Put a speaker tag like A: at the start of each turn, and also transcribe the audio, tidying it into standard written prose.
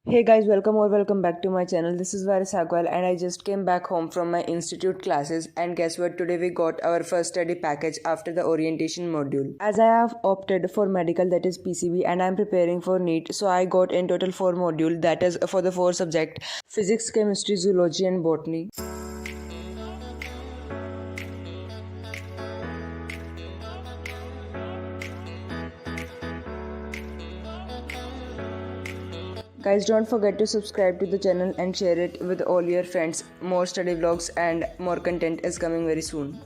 A: Hey guys, welcome back to my channel. This is Waris Sagwal and I just came back home from my institute classes, and guess what, today we got our first study package after the orientation module. As I have opted for medical, that is PCB, and I am preparing for NEET, so I got in total 4 module, that is for the 4 subject: physics, chemistry, zoology and botany. Guys, don't forget to subscribe to the channel and share it with all your friends. More study vlogs and more content is coming very soon.